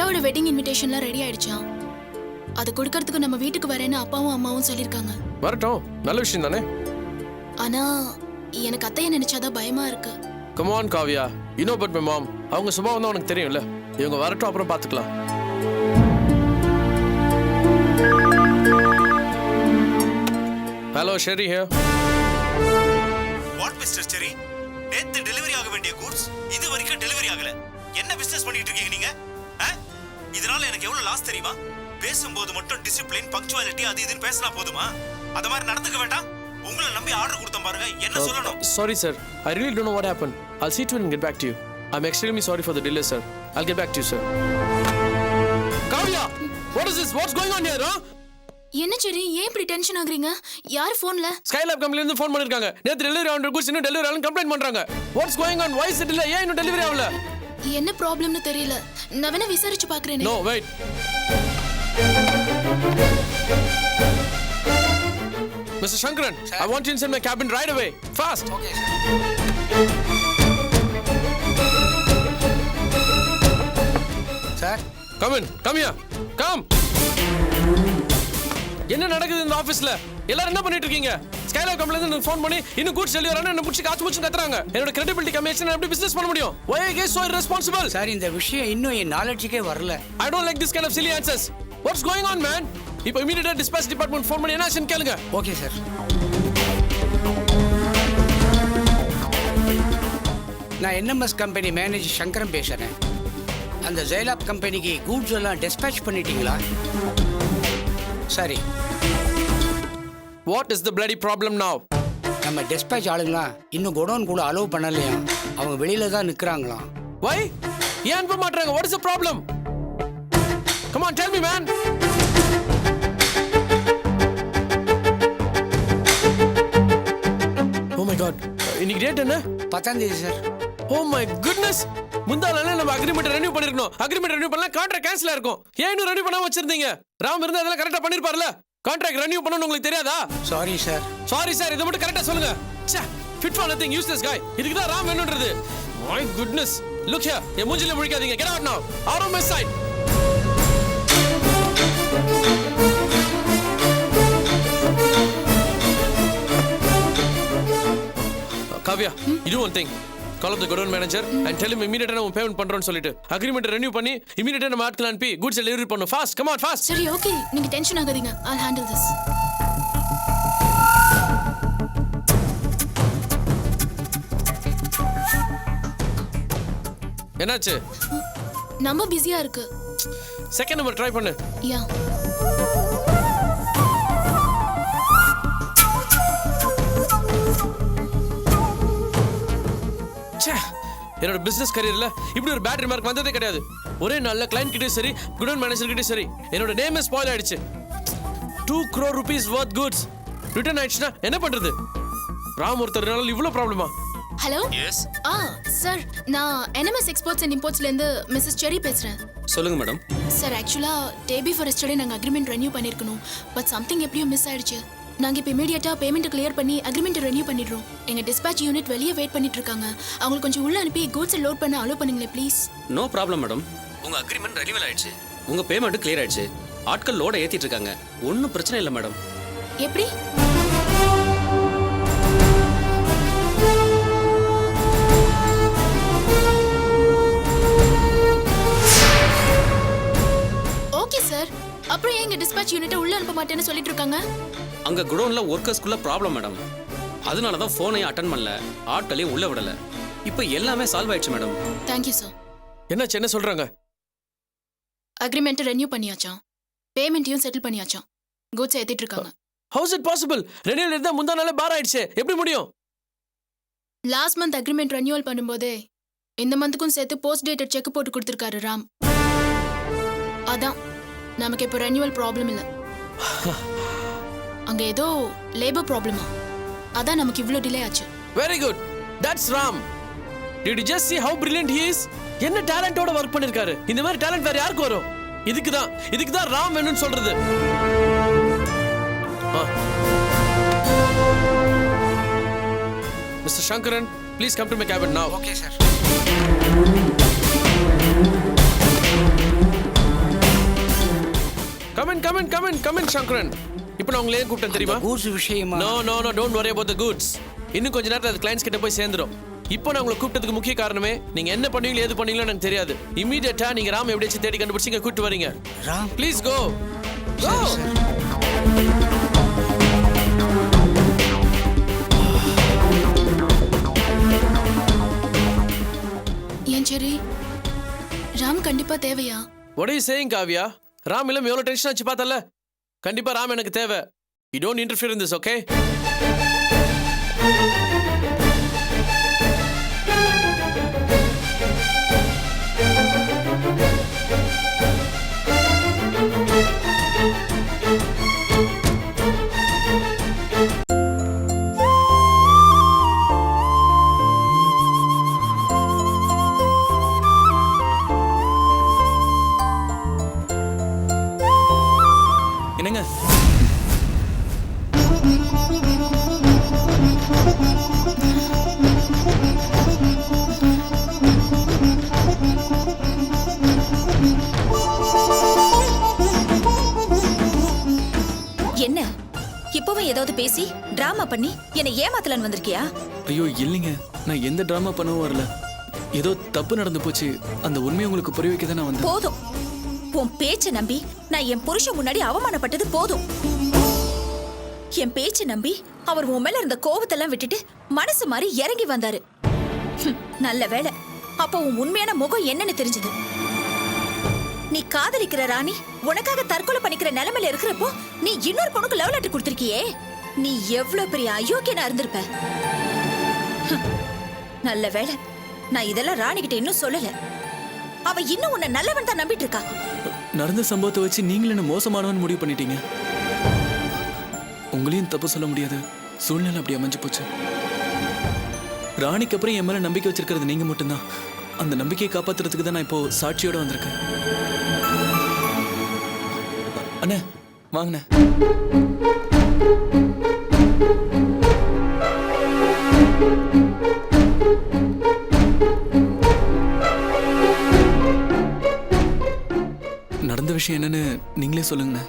அக்காவோட wedding இன்விடேஷன்லாம் ready ஆயிடுச்சாம். அது கொடுக்கறதுக்கு நம்ம வீட்டுக்கு வரேன்னு அப்பாவும் அம்மாவும் சொல்லிருக்காங்க. வரட்டும், நல்ல விஷயம் தானே. ஆனா எனக்கு அத்தைய நினைச்சாதான் பயமா இருக்கு. Come on Kavya, you know but my mom. அவங்க சும்மா வந்தா உனக்கு தெரியும்ல. இவங்க வரட்டும், அப்புறம் பாத்துக்கலாம். Hello Sherry here. What mister Cherry, நேத்து டெலிவரி ஆக வேண்டிய கூட்ஸ் இது வரைக்கும் டெலிவரி ஆகல. என்ன பிசினஸ் பண்ணிட்டு இருக்கீங்க நீங்க? இதனால எனக்கு எவ்வளவு லாஸ் தெரியுமா? பேசும்போது மட்டும் டிசிப்ளின், பங்க்சுவாலிட்டி அது இதுன்னு பேசினா போதுமா? அத மாதிரி நடந்துக்க வேண்டாம். உங்களை நம்பி ஆர்டர் கொடுத்தேன் பாருங்க, என்ன சொல்லணும்? Sorry sir, I really don't know what happened. I'll see to it and get back to you. I'm extremely sorry for the delay sir. I'll get back to you sir. Kavya, what is this? What's going on here, huh? என்ன சரி, ஏன் இப்படி tension ஆகுறீங்க? யார் போன்ல? Skylab கம்பெனில இருந்து phone பண்ணிருக்காங்க. நேத்து டெலிவரி ஆன கூட்ஸ் இன்னும் டெலிவரி ஆகலன்னு கம்ப்ளைண்ட் பண்றாங்க. What's going on? Why is it delay? ஏன் இன்னும் டெலிவரி ஆகல? என்ன ப்ராப்ளம்னு தெரியல. நான் வேணா விசாரிச்சு பார்க்கறேனே. No, wait. Mr. Shankaran, sir? I want you inside my cabin right away. Fast. Okay, sir. Sir? Come in. Come here. Come. என்ன நடக்குது இந்த ஆபீஸ்ல? எல்லாரும் என்ன பண்ணிட்டு இருக்கீங்க? ஸ்கைலாப் கம்பெனில இருந்து ஃபோன் பண்ணி இன்னும் கூட்ஸ் டெலிவரி ஆனா என்ன புடிச்சு காச்சு புடிச்சு கத்துறாங்க. என்னோட கிரெடிபிலிட்டி கம்மியாச்சு, நான் எப்படி பிசினஸ் பண்ண முடியும்? Why are you guys so irresponsible? Sir, இந்த விஷயம் இன்னும் என் நாலேஜுக்கே வரல. I don't like this kind of silly answers. What's going on, man? இப்போ இமிடியேட்டா டிஸ்பாச் டிபார்ட்மெண்ட் ஃபோன் பண்ணி என்ன ஆக்ஷன் கேளுங்க. Okay sir. நான் என்எம்எஸ் கம்பெனி மேனேஜர் சங்கரன் பேசுறேன். அந்த ஜெயலாப் கம்பெனிக்கு கூட்ஸ் எல்லாம் டிஸ்பேச் பண்ணிட்டீங்களா? சரி. What is the bloody problem now? நம்ம டிஸ்பேச் ஆளுங்களாம் இன்னும் குடோன் கூட அலோவ் பண்ணலையா? அவங்க வெளியில தான் நிக்கிறாங்களாம். Why? ஏன் அனுப்ப மாட்டறாங்க? What is the problem? Come on, tell me, man. Oh my god. இன்னைக்கு டேட் என்ன? 10ஆம் தேதி சார். Oh my goodness. முந்தானால நம்ம அக்ரிமெண்ட் ரெனியூ பண்ணிருக்கணும். அக்ரிமெண்ட் ரெனியூ பண்ணல கான்ட்ராக்ட் கேன்சல் ஆயிருக்கும். ஏன் இன்னும் ரெனியூ பண்ணாம வச்சிருந்தீங்க? ராம் இருந்தா அதெல்லாம் கரெக்ட்டா பண்ணிருப்பார்ல. கான்ட்ராக்ட் ரெனியூ பண்ணனும் உங்களுக்கு தெரியாதா? Sorry sir. சாரி சார், இத மட்டும் கரெக்ட்டா சொல்லுங்க. ச்சே, fit for nothing useless guy. இதுக்கு தான் Ram வேணும்ன்றது. My goodness. Look here. என் மூஞ்சில முழிக்காதீங்க. Get out now. Out of my sight. Kavya, you do one thing. Call up the godown manager and tell him immediately நம்ம payment பண்றோம்னு சொல்லிட்டு agreement renew பண்ணி இமிடியேட்டா நம்ம ஆட்கள் அனுப்பி கூட்ஸ் டெலிவரி பண்ணனும். Fast, come on fast. சரி, ஓகே, நீங்க டென்ஷன் ஆகாதீங்க. I'll handle this. என்னாச்சு? நம்ம பிஸியா இருக்கு. செகண்ட் நம்பர் ட்ரை பண்ணு. யா. என்னோட பிசினஸ் கரியர்ல இப்படி ஒரு பேட் ரிமார்க் வந்ததே கிடையாது. ஒரே நல்ல கிளையன்ட் கிட்டே சரி, குடோன் மேனேஜர் கிட்டே சரி, என்னோட நேமே ஸ்பாயில் ஆயிடுச்சு. 2 crore rupees worth goods return ஆயிடுச்சுனா என்ன பண்றது? ராம் ஒருத்தர்னால இவ்ளோ ப்ராப்ளமா? ஹலோ. எஸ். சார், நான் என்எம்எஸ் எக்ஸ்போர்ட்ஸ் அண்ட் இம்போர்ட்ஸ்ல இருந்து மிஸ்ஸஸ் செரி பேசுறேன். சொல்லுங்க மேடம். சார், ஆக்சுவலா டே பிஃபோர் எஸ்டர்டே நாங்க அக்ரிமெண்ட் ரெனியூ பண்ணிருக்கணும். பட் சம்திங் எப்படியோ மிஸ் ஆயிடுச்சு. நாங்க இப்போ இமீடியட்டா பேமெண்ட் கிளியர் பண்ணி அக்ரிமெண்ட் ரெனியூ பண்ணிடுறோம். எங்க டிஸ்பாச் யூனிட் வெளியே வெயிட் பண்ணிட்டு இருக்காங்க. அவங்களுக்கு கொஞ்சம் உள்ள அனுப்பி கூட்ஸ் லோட் பண்ண அலோ பண்ணுங்களே ப்ளீஸ். No problem madam. உங்க அக்ரிமெண்ட் ரெனியூவல் ஆயிடுச்சு, உங்க பேமெண்ட் கிளியர் ஆயிடுச்சு, ஆட்கள் லோட ஏத்திட்டு இருக்காங்க. ஒன்றும் பிரச்சனை இல்லை மேடம். எப்படி? ஓகே சார், அப்புறம் எங்க டிஸ்பாச் யூனிட்டை உள்ள அனுப்ப மாட்டேன்னு சொல்லிட்டு இருக்காங்க. அங்க குடோன்ல ஒர்க்கர்ஸ்க்குள்ள ப்ராப்ளம் மேடம். அதனால தான் ஃபோனையும் அட்டெண்ட் பண்ணல, ஆட்களையும் உள்ள விடல. இப்போ எல்லாமே சால்வ் ஆயிடுச்சு மேடம். Thank you sir. என்னாச்சு, என்ன சொல்றாங்க? அக்ரிமெண்ட் ரெனியூ பண்ணியாச்சாம், பேமெண்ட்டையும் செட்டில் பண்ணியாச்சாம், கூட்ஸ் ஏத்திட்டு இருக்காங்க. How is it possible? Renewal இருந்தா முந்தானால பார் ஆயிடுச்சு, எப்படி முடியும்? லாஸ்ட் மந்த் அக்ரிமெண்ட் ரெனியூவல் பண்ணும்போதே இந்த மந்த்துக்கும் சேர்த்து போஸ்ட் டேட்டட் செக் போட்டு கொடுத்துருக்காரு ராம். அதான் நமக்கு இப்போ ரெனியூவல் ப்ராப்ளம் இல்லை. அங்க ஏதோ லேபர் ப்ராப்ளமா, அதான் நமக்கு இவ்ளோ டிலே ஆச்சு. Very good. That's Ram. Did you just see how brilliant he is? என்ன டேலண்டோட வர்க் பண்ணிருக்காரு. இந்த மாதிரி டேலண்ட் வேற யாருக்கு வரும்? இதுக்கு தான் ராம் வேணும்னு சொல்றது. Mr. Shankaran, please come to my cabin now. Okay, sir. Comment Sankaran. இப்போ நான் உங்களை ஏன் கூப்பிட்டேன் தெரியுமா? கூட்ஸ் விஷயமா? No don't worry about the goods. இன்னும் கொஞ்ச நேரத்துல அது கிளைண்ட்ஸ் கிட்ட போய் சேர்ந்துரும். இப்போ நான் உங்களை கூப்பிட்டதுக்கு முக்கிய காரணமே நீங்க என்ன பண்ணுவீங்களோ ஏது பண்ணுவீங்களோ எனக்கு தெரியாது. இமிடியேட்டா நீங்க ராம் எப்படியாச்சும் தேடி கண்டுபிடிச்சு இங்க கூட்டிட்டு வரீங்க. Ram please go. ஏன் சரி ராம் கண்டிப்பா தேவையா? What are you saying, Kavya? Ram இல்லம் எவ்வளவு டென்ஷன் ஆச்சு பார்த்தல. கண்டிப்பா ராம் எனக்கு தேவை. You don't interfere in this, okay? என்னங்க என்ன இப்பவே ஏதாவது பேசி டிராமா பண்ணி என்னை ஏமாத்தலன்னு வந்திருக்கியா? ஐயோ இல்லைங்க, நான் எந்த டிராமா பண்ணவும் வரல. ஏதோ தப்பு நடந்து போச்சு, அந்த உண்மையை உங்களுக்கு புரிய வைக்க தான் நான் வந்தேன். போதும், உன் பேச்சை நம்பி நான் என் புருஷன் முன்னாடி அவமானப்பட்டது போதும். என் பேச்சை நம்பி அவர் உன் மேல இருந்த கோவத்தெல்லாம் விட்டுட்டு மனசு மாதிரி இறங்கி வந்தாரு. நல்ல வேளை, அப்போ உன் உண்மையான முகம் என்னன்னு தெரிஞ்சது. நீ காதலிக்கிற ராணி உனக்காக தற்கொலை பண்ணிக்கிற நிலைமையில இருக்கிறப்போ நீ இன்னொரு பொண்ணுக்கு லவ் லெட்டர் கொடுத்திருக்கியே, நீ எவ்வளவு பெரிய அயோக்கியனா இருந்திருப்ப. நல்ல வேளை, நான் இதெல்லாம் ராணி கிட்ட இன்னும் சொல்லல. அவ இன்னும் உன்னை நல்லவன் தான் நம்பிட்டு இருக்கா. நடந்த சம்பவத்தை வச்சு நீங்களும் என்ன மோசமானவன் முடிவு பண்ணிட்டீங்க. உங்களையும் தப்பு சொல்ல முடியாது, சூழ்நிலை அப்படி அமைஞ்சு போச்சு. ராணிக்கு அப்புறம் என் மேல நம்பிக்கை வச்சிருக்கிறது நீங்க மட்டும்தான். அந்த நம்பிக்கையை காப்பாத்துறதுக்கு தான் நான் இப்போ சாட்சியோட வந்திருக்கேன். அண்ணே வாங்கண்ணே. நடந்த விஷயம் என்னன்னு நீங்களே சொல்லுங்கண்ணே.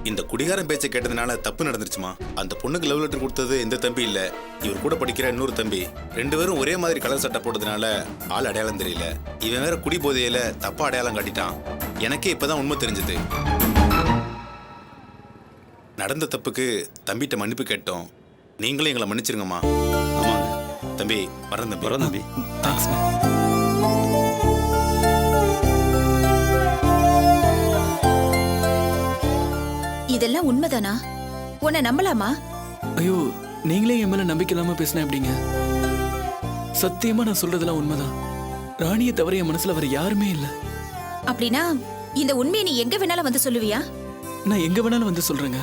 இந்த குடிகாரன் பேச்சை கேட்டதுனால தப்பு நடந்துருச்சுமா. அந்த பொண்ணுக்கு லவ் லெட்டர் கொடுத்தது எந்த தம்பி இல்ல, இவர் கூட படிக்கிற இன்னொரு தம்பி. ரெண்டு பேரும் ஒரே மாதிரி கலர் சட்டை போட்டதுனால ஆள் அடையாளம் தெரியல. இவன் வேற குடி போதையில தப்பா அடையாளம் காட்டிட்டான். எனக்கே இப்பதான் உண்மை தெரிஞ்சது. நடந்த தப்புக்கு தம்பிட்ட மன்னிப்பு கேட்டோம். நீங்களும் எங்களை மன்னிச்சிருங்கம்மா. ஆமாங்க தம்பி, வரேன் தம்பி. வரேன் தம்பி. தேங்க்ஸ்ண்ணே. இதெல்லாம் உண்மைதானா? உன்னை நம்பலாமா? ஐயோ, நீங்களே என் மேல நம்பிக்கை இல்லாம பேசினா எப்படிங்க? சத்தியமா நான் சொல்றதெல்லாம் உண்மைதான். ராணியை தவிர என் மனசுல வேற யாருமே இல்ல. அப்படின்னா இந்த உண்மையை நீ எங்க வேணாலும் வந்து சொல்லுவியா? நான் எங்க வேணாலும் வந்து சொல்றேங்க.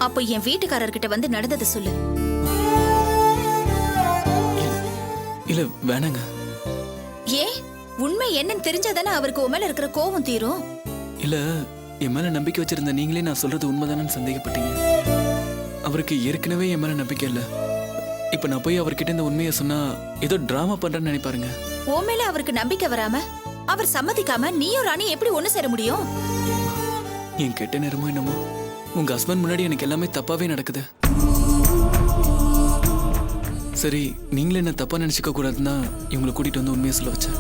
அப்போ என் வீட்டுக்காரர்கிட்ட வந்து நடந்ததை சொல்லு. இல்ல வேணாங்க. ஏன்? உண்மை என்னன்னு தெரிஞ்சாதானே அவருக்கு உன் மேல இருக்கிற கோவம் தீரும். இல்ல, என் மேல நம்பிக்கை வச்சிருந்த நீங்களே நான் சொல்றது உண்மைதானு சந்தேகப்பட்டீங்க. அவருக்கு ஏற்கனவே என் மேல நம்பிக்கை இல்ல. இப்ப நான் போய் அவர்கிட்ட இந்த உண்மையை சொன்னா ஏதோ டிராமா பண்றேன்னு நினைப்பாருங்க. உன் மேல அவருக்கு நம்பிக்கை வராம அவர் சம்மதிக்காம நீயும் ராணி எப்படி ஒண்ணு சேர முடியும்? என் கெட்ட நேரமோ என்னமோ, உங்க ஹஸ்பண்ட் முன்னாடி எனக்கு எல்லாமே தப்பாவே நடக்குது. சரி, நீங்களே என்ன தப்பா நினைச்சுக்க கூடாதுன்னா இவங்களை கூட்டிட்டு வந்து உண்மையை சொல்ல வச்சேன்.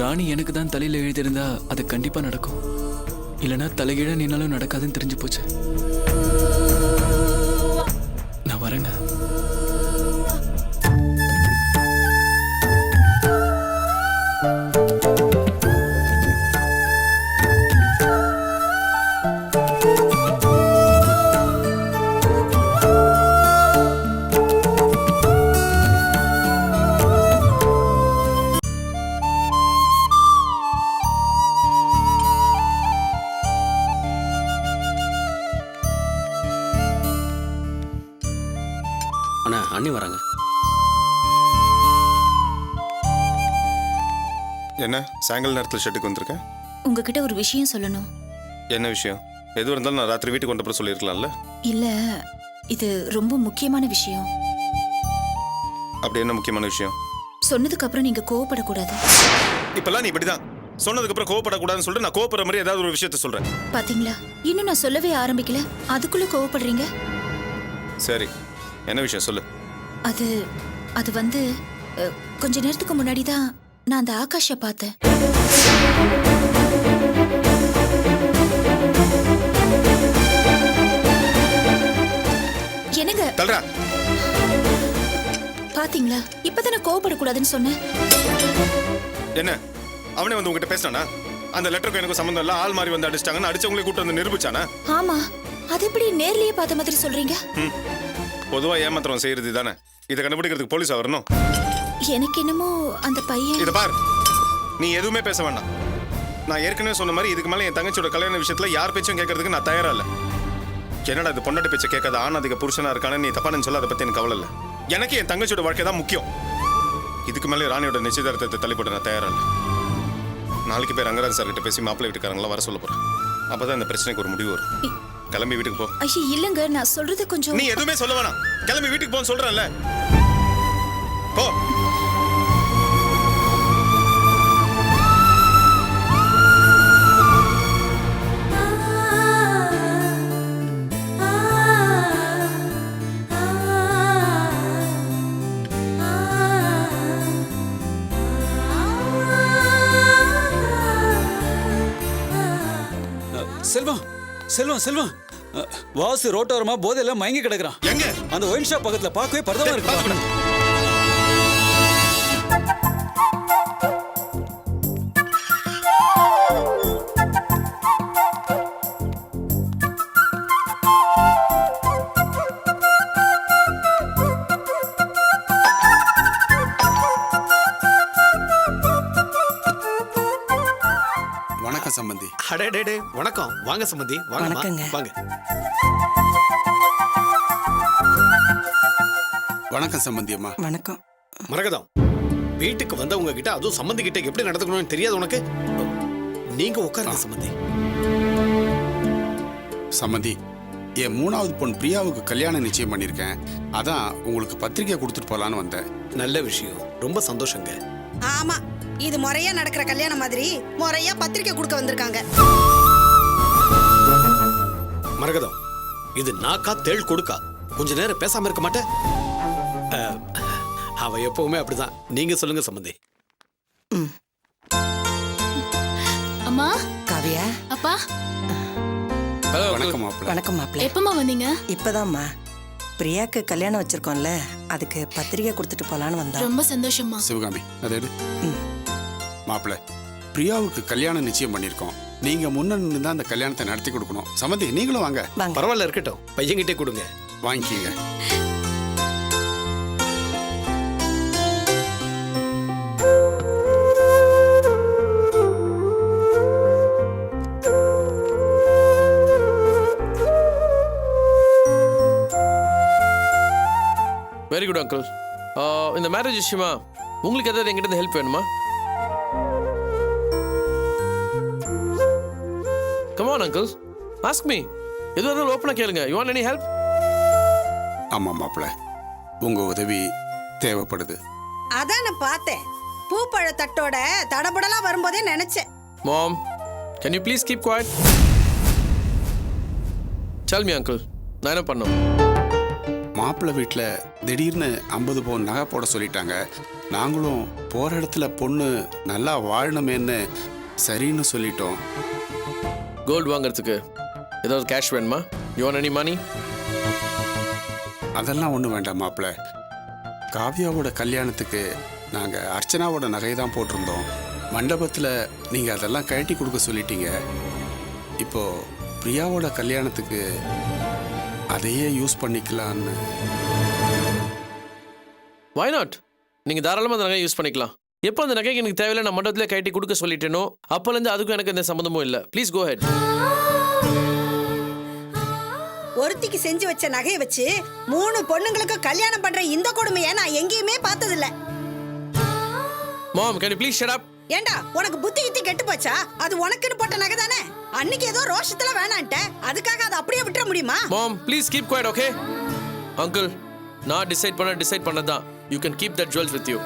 ராணி எனக்கு தான் தலையில எழுதியிருந்தா அது கண்டிப்பா நடக்கும். இல்லைன்னா தலைகீழ நின்னாலும் நடக்காதுன்னு தெரிஞ்சு போச்சு. நான் வரேங்க. அண்ணா அண்ணி வராங்க. என்ன சாயங்கால நேரத்தில் ஷெட்டுக்கு வந்திருக்கேன்? உங்ககிட்ட ஒரு விஷயம் சொல்லணும். என்ன விஷயம்? எதுவும் இருந்தாலும் நான் ராத்திரி வீட்டுக்கு வந்தப்பறம் சொல்லியிருக்கலாம்ல. இல்ல, இது ரொம்ப முக்கியமான விஷயம். அப்படி என்ன முக்கியமான விஷயம்? சொன்னதுக்கு அப்புறம் நீங்க கோவப்படக்கூடாது. இப்பெல்லாம் நீ இப்படிதான் சொன்னதுக்கு அப்புறம் கோவப்படக்கூடாதுன்னு சொல்லிட்டு நான் கோவப்படுற மாதிரி ஏதாவது ஒரு விஷயத்த சொல்றேன். பாத்தீங்களா, இன்னும் நான் சொல்லவே ஆரம்பிக்கல, அதுக்குள்ள கோவப்படுறீங்க. சரி, என்ன விஷயம் சொல்லு. அது அது வந்து கொஞ்ச நேரத்துக்கு முன்னாடி தான் நான் அந்த ஆகாஷை பார்த்தேன். என்னங்க தல்றா. பாத்தீங்களா, இப்பதானே கோவப்படக்கூடாதுன்னு சொன்னேன். என்ன அவனே வந்து உங்ககிட்ட பேசினானா? அந்த லெட்டருக்கு எனக்கு சம்மந்தம் இல்ல, ஆள் மாதிரி வந்து அடிச்சிட்டாங்கன்னு அடிச்சவங்களே கூட்டு வந்து நிரூபிச்சானா? ஆமா, அது எப்படி நேர்லயே பார்த்த மாதிரி சொல்றீங்க? பொதுவா ஏமாத்திரம் செய்யறது தானே. இதை கண்டுபிடிக்கிறதுக்கு போலீஸ் வரணும். எனக்கு என்னமோ அந்த பையன். இத பார், நீ எதுவுமே பேச வேண்டாம். நான் ஏற்கனவே சொன்ன மாதிரி இதுக்கு மேல என் தங்கச்சியோட கல்யாண விஷயத்துல யார் பேச்சும் கேட்கறதுக்கு நான் தயாரா இல்ல. என்னடா இது பொண்டாட்டி பேச்சை கேட்காத ஆணாதிக புருஷனா இருக்கானு நீ தப்பானு சொல்ல, அதை பத்தி எனக்கு கவலை இல்ல. எனக்கு என் தங்கச்சியோட வாழ்க்கை தான் முக்கியம். இதுக்கு மேலே ராணியோட நிச்சயதார்த்தத்தை தள்ளிப்பட நான் தயாரா இல்ல. நாளைக்கு போய் ரங்கராஜ் சார் கிட்ட பேசி மாப்பிள்ளை வீட்டுக்காரங்களா வர சொல்ல போறேன். அப்பதான் இந்த பிரச்சனைக்கு ஒரு முடிவு வரும். கிளம்பி வீட்டுக்கு போ. ஐயோ இல்லங்க, நான் சொல்றது கொஞ்சம். நீ எதுவுமே சொல்ல வேணாம், கிளம்பி வீட்டுக்கு போன்னு சொல்றேன்ல. போ. செல்வம் செல்வம் செல்வம் வாசு ரோட்டோரமா போதையெல்லாம் மயங்கி கிடக்குறான். எங்க? அந்த ஒயின் ஷாப் பக்கத்துல பார்க்கவே பரதமா இருக்கு. வணக்கம் சம்பந்தி. அடே வணக்கம். வாங்க சம்பந்தி, வாங்க வாங்க. வணக்கம் சம்பந்தி அம்மா. வணக்கம். மரகதம், வீட்டுக்கு வந்த உங்ககிட்ட அதுவும் சம்பந்தி கிட்ட எப்படி நடந்துக்கணும்னு தெரியாது உனக்கு? நீங்க உட்காருங்க சம்பந்தி. சம்பந்தி, என் 3வது பொண்ணு பிரியாவுக்கு கல்யாணம் நிச்சயம் பண்ணியிருக்கேன். அதான் உங்களுக்கு பத்திரிக்கை கொடுத்துட்டு போலான்னு வந்தேன். நல்ல விஷயம், ரொம்ப சந்தோஷங்க. ஆமா, இது முறையா நடக்கிற கல்யாணம் மாதிரி முறையா பத்திரிக்கை கொடுக்க வந்திருக்காங்க. மரகதம், இது நாக்கா தேள் கொடுக்கா. கொஞ்ச நேரம் பேசாம இருக்க மாட்டேன். அவ எப்பவுமே அப்படிதான். நீங்க சொல்லுங்க சம்பந்தி. அம்மா. காவியா. அப்பா. ஹலோ. வணக்கம் மாப்பிள்ள. வணக்கம் மாப்பிள்ள. எப்பமா வந்தீங்க? இப்பதாம்மா. பிரியாக்கு கல்யாணம் வச்சிருக்கோம்ல, அதுக்கு பத்திரிக்கை கொடுத்துட்டு போலான்னு வந்தோம். ரொம்ப சந்தோஷமா. சிவகாமி, அதை எடு. மாப்பிள்ள, பிரியாவுக்கு கல்யாணம் நிச்சயம் பண்ணியிருக்கோம். நீங்க முன்ன நின்று தான் அந்த கல்யாணத்தை நடத்தி கொடுக்கணும். சம்பந்தி, நீங்களும் வாங்க. பரவாயில்ல, இருக்கட்டும். பையன்கிட்டே கொடுங்க. வாங்கிக்கீங்க. Very good uncle. இந்த மேரேஜ் விஷயமா உங்களுக்கு ஏதாவது எங்கிட்ட ஹெல்ப் வேணுமா? Come on uncle, ask me. எதுவாக இருந்தாலும் ஓப்பனாக கேளுங்க. You want any help? ஆமா மாப்பிள்ள, உங்க உதவி தேவைப்படுது. அதான் நான் பார்த்தேன். பூப்பழ தட்டோட தடபடலாம் வரும்போதே நினைச்சேன். Mom, can you please keep quiet? Tell me uncle, நான் என்ன பண்ணோம்? மாப்பிள்ளை வீட்டில் திடீர்னு 50 பவுன் நகை போட சொல்லிட்டாங்க. நாங்களும் போகிற இடத்துல பொண்ணு நல்லா வாழணுமேன்னு சரின்னு சொல்லிட்டோம். கோல்டு வாங்குறதுக்கு ஏதாவது கேஷ் வேணுமா? You want any money? அதெல்லாம் ஒன்றும் வேண்டாம் மாப்பிள்ள. காவியாவோட கல்யாணத்துக்கு நாங்கள் அர்ச்சனாவோட நகையை தான் போட்டிருந்தோம். மண்டபத்தில் நீங்கள் அதெல்லாம் கழட்டி கொடுக்க சொல்லிட்டீங்க. இப்போது பிரியாவோட கல்யாணத்துக்கு அதையே யூஸ் பண்ணிக்கலான்னு. Why not? நீங்கள் தாராளமாக அந்த நகையை யூஸ் பண்ணிக்கலாம். எப்போ அந்த நகைக்கு எனக்கு தேவையில்லை நான் மண்டபத்தில் கட்டி கொடுக்க சொல்லிட்டேனோ அப்போலேருந்து அதுக்கும் எனக்கு எந்த சம்மந்தமும் இல்லை. Please go ahead. ஒருத்திக்கு செஞ்சு வச்ச நகையை வச்சு 3 பொண்ணுங்களுக்கு கல்யாணம் பண்ற இந்த கொடுமையை நான் எங்கேயுமே பார்த்ததில்ல. Mom, can you please shut up? ஏண்டா, உனக்கு புத்தி கித்தி கெட்டு போச்சா? அது உனக்குன்னு போட்ட நகை தானே. அன்னைக்கு ஏதோ ரோஷத்துல வேணான்ட்ட, அதுக்காக அதை அப்படியே விட்டுற முடியுமா? Mom, please keep quiet, okay? Uncle, நான் டிசைட் பண்ணதான். You can keep that jewels with you.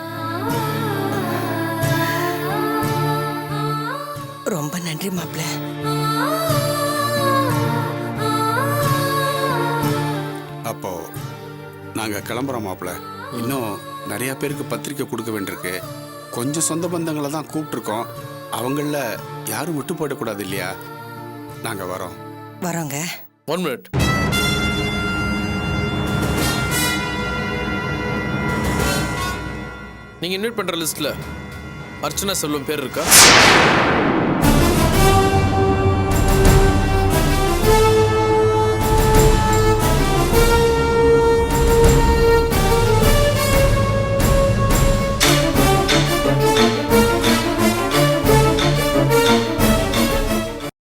நன்றி மாப்பிள்ள. அப்போ நாங்கள் கிளம்புறோம் மாப்பிள்ள. இன்னும் நிறைய பேருக்கு பத்திரிக்கை கொடுக்க வேண்டியிருக்கு. கொஞ்சம் சொந்த பந்தங்களை தான் கூப்பிட்ருக்கோம். அவங்கள யாரும் விட்டு போயிடக்கூடாது இல்லையா? நாங்கள் வரோம். வரோங்க. 1 minute. நீங்க இன்வைட் பண்ற லிஸ்ட்ல அர்ச்சனா செல்வம் பேர் இருக்கா?